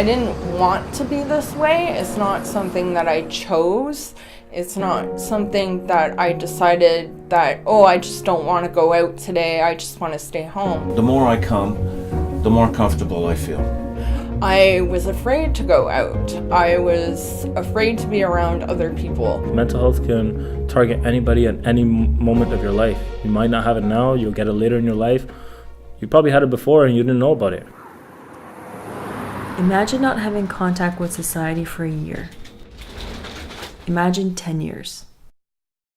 I didn't want to be this way. It's not something that I chose. It's not something that I decided that, oh, I just don't want to go out today. I just want to stay home. The more I come, the more comfortable I feel. I was afraid to go out. I was afraid to be around other people. Mental health can target anybody at any moment of your life. You might not have it now, you'll get it later in your life. You probably had it before and you didn't know about it. Imagine not having contact with society for a year. Imagine 10 years.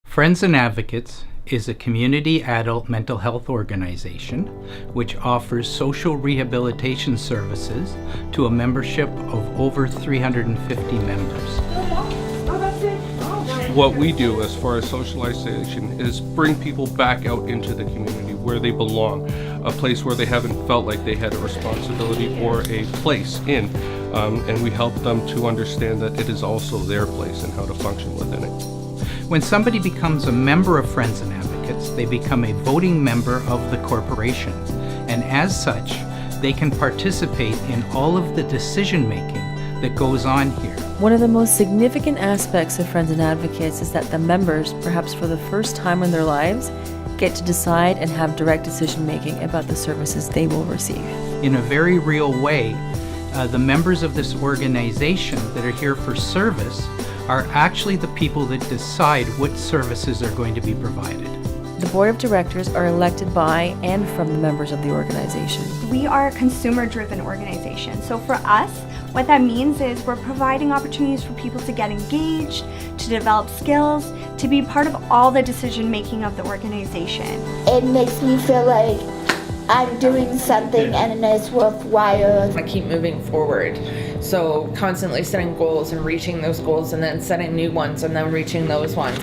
Friends and Advocates is a community adult mental health organization which offers social rehabilitation services to a membership of over 350 members. What we do as far as socialization is bring people back out into the community where they belong, a place where they haven't felt like they had a responsibility or a place in, and we help them to understand that it is also their place and how to function within it. When somebody becomes a member of Friends and Advocates, they become a voting member of the corporation, and as such, they can participate in all of the decision-making that goes on here. One of the most significant aspects of Friends and Advocates is that the members, perhaps for the first time in their lives, get to decide and have direct decision-making about the services they will receive. In a very real way, the members of this organization that are here for service are actually the people that decide what services are going to be provided. The board of directors are elected by and from the members of the organization. We are a consumer-driven organization, so for us, what that means is we're providing opportunities for people to get engaged, to develop skills, to be part of all the decision-making of the organization. It makes me feel like I'm doing something and it's worthwhile. I keep moving forward. So constantly setting goals and reaching those goals and then setting new ones and then reaching those ones.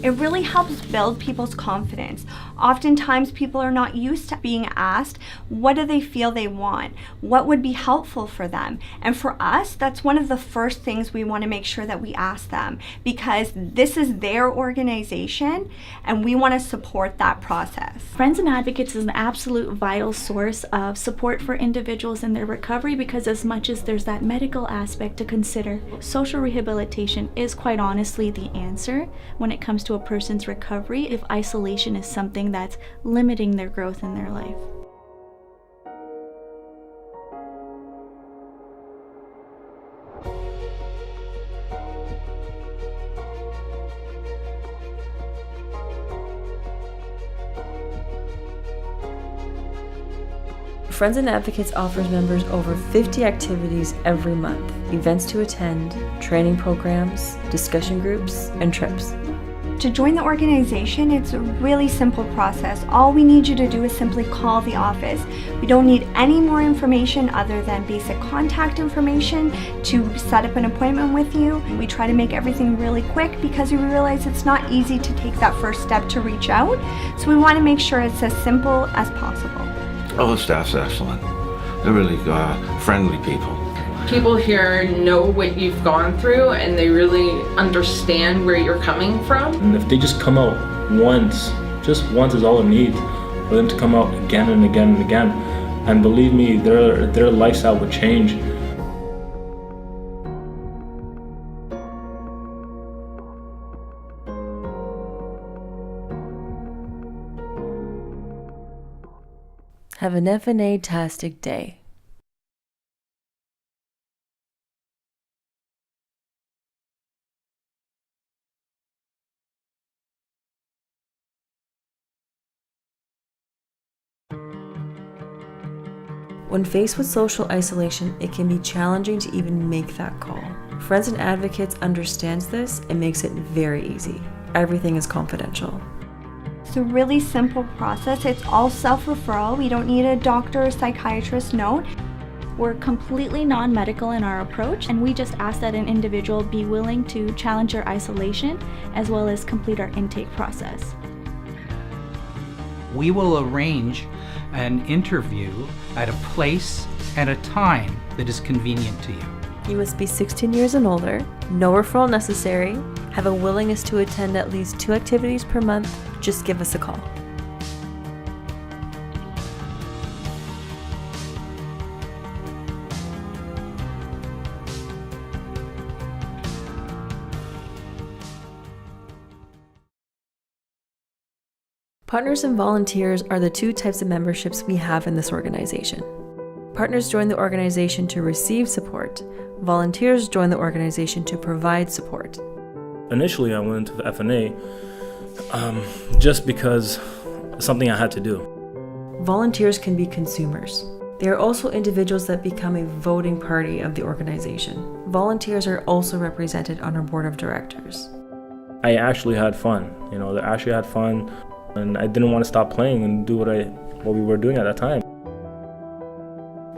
It really helps build people's confidence. Oftentimes people are not used to being asked, what do they feel they want? What would be helpful for them? And for us, that's one of the first things we want to make sure that we ask them, because this is their organization and we want to support that process. Friends and Advocates is an absolute vital source of support for individuals in their recovery, because as much as there's that medical aspect to consider, social rehabilitation is quite honestly the answer when it comes to a person's recovery if isolation is something that's limiting their growth in their life. Friends and Advocates offers members over 50 activities every month, events to attend, training programs, discussion groups, and trips. To join the organization, it's a really simple process. All we need you to do is simply call the office. We don't need any more information other than basic contact information to set up an appointment with you. We try to make everything really quick because we realize it's not easy to take that first step to reach out. So we want to make sure it's as simple as possible. Oh, the staff's excellent. They're really friendly people. People here know what you've gone through and they really understand where you're coming from. And if they just come out once, just once is all it needs for them to come out again and again and again. And believe me, their lifestyle would change. Have an FNA-tastic day. When faced with social isolation, it can be challenging to even make that call. Friends and Advocates understands this and makes it very easy. Everything is confidential. It's a really simple process. It's all self-referral. We don't need a doctor or psychiatrist note. We're completely non-medical in our approach, and we just ask that an individual be willing to challenge their isolation as well as complete our intake process. We will arrange an interview at a place and a time that is convenient to you. You must be 16 years and older, no referral necessary, have a willingness to attend at least 2 activities per month. Just give us a call. Partners and volunteers are the two types of memberships we have in this organization. Partners join the organization to receive support. Volunteers join the organization to provide support. Initially, I went into the FNA just because it's something I had to do. Volunteers can be consumers. They are also individuals that become a voting party of the organization. Volunteers are also represented on our board of directors. I actually had fun. I actually had fun, and I didn't want to stop playing and do what we were doing at that time.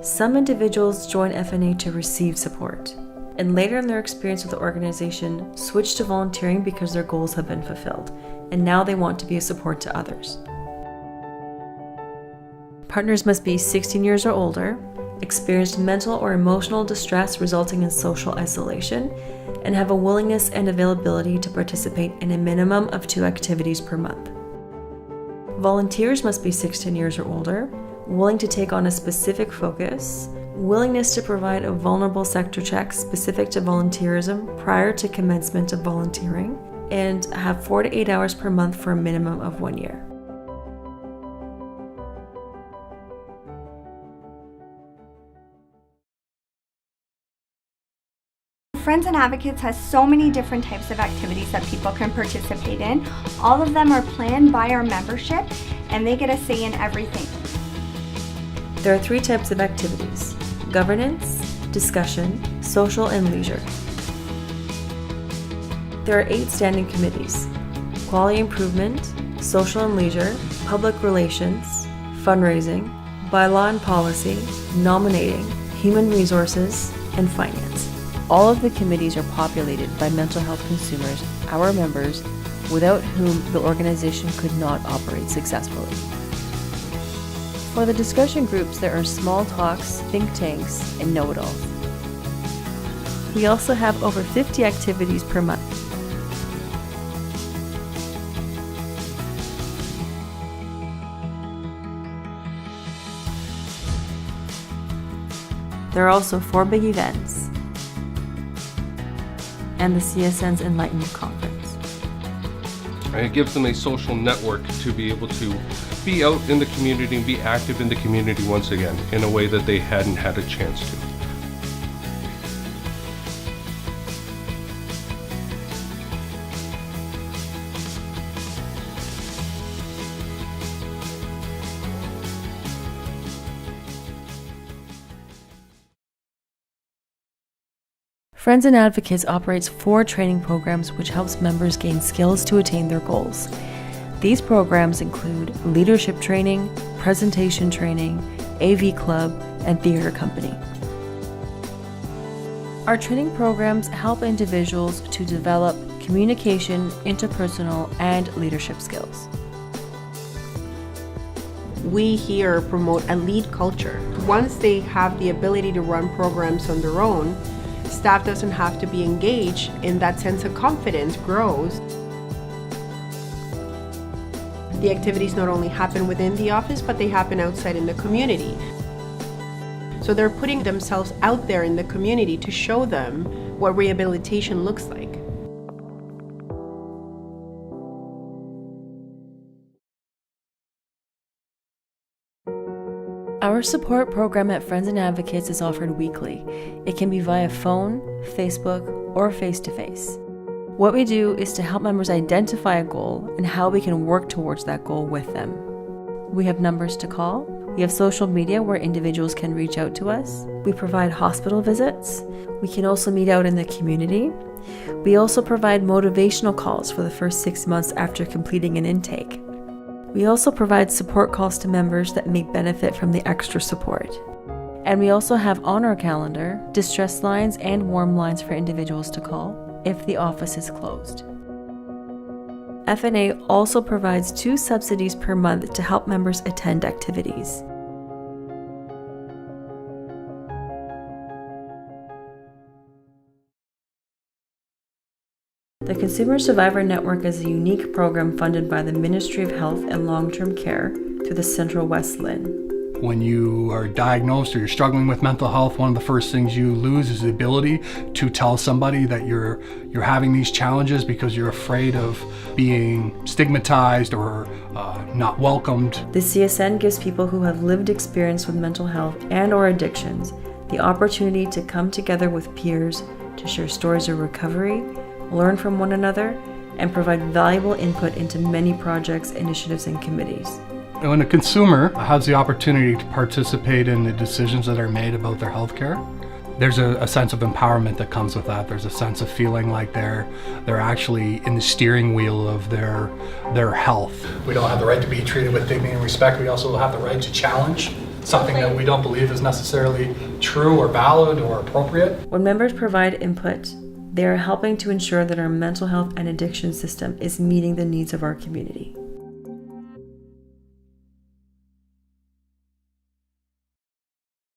Some individuals join FNA to receive support, and later in their experience with the organization, switch to volunteering because their goals have been fulfilled, and now they want to be a support to others. Partners must be 16 years or older, experienced mental or emotional distress resulting in social isolation, and have a willingness and availability to participate in a minimum of 2 activities per month. Volunteers must be 16 years or older, willing to take on a specific focus, willingness to provide a vulnerable sector check specific to volunteerism prior to commencement of volunteering, and have 4 to 8 hours per month for a minimum of 1 year. Friends and Advocates has so many different types of activities that people can participate in. All of them are planned by our membership, and they get a say in everything. There are 3 types of activities: governance, discussion, social, and leisure. There are 8 standing committees: quality improvement, social and leisure, public relations, fundraising, bylaw and policy, nominating, human resources, and finance. All of the committees are populated by mental health consumers, our members, without whom the organization could not operate successfully. For the discussion groups, there are small talks, think tanks, and know-it-alls. We also have over 50 activities per month. There are also 4 big events and the CSN's Enlightenment Conference. And it gives them a social network to be able to be out in the community and be active in the community once again in a way that they hadn't had a chance to. Friends and Advocates operates 4 training programs which helps members gain skills to attain their goals. These programs include leadership training, presentation training, AV club, and theater company. Our training programs help individuals to develop communication, interpersonal, and leadership skills. We here promote a lead culture. Once they have the ability to run programs on their own, staff doesn't have to be engaged, and that sense of confidence grows. The activities not only happen within the office, but they happen outside in the community. So they're putting themselves out there in the community to show them what rehabilitation looks like. Our support program at Friends and Advocates is offered weekly. It can be via phone, Facebook, or face-to-face. What we do is to help members identify a goal and how we can work towards that goal with them. We have numbers to call. We have social media where individuals can reach out to us. We provide hospital visits. We can also meet out in the community. We also provide motivational calls for the first 6 months after completing an intake. We also provide support calls to members that may benefit from the extra support. And we also have on our calendar distress lines and warm lines for individuals to call if the office is closed. FNA also provides 2 subsidies per month to help members attend activities. The Consumer Survivor Network is a unique program funded by the Ministry of Health and Long-Term Care through the Central West LHIN. When you are diagnosed or you're struggling with mental health, one of the first things you lose is the ability to tell somebody that you're having these challenges because you're afraid of being stigmatized or not welcomed. The CSN gives people who have lived experience with mental health and or addictions the opportunity to come together with peers to share stories of recovery, learn from one another, and provide valuable input into many projects, initiatives, and committees. When a consumer has the opportunity to participate in the decisions that are made about their healthcare, there's a sense of empowerment that comes with that. There's a sense of feeling like they're actually in the steering wheel of their health. We don't have the right to be treated with dignity and respect. We also have the right to challenge something that we don't believe is necessarily true or valid or appropriate. When members provide input, they are helping to ensure that our mental health and addiction system is meeting the needs of our community.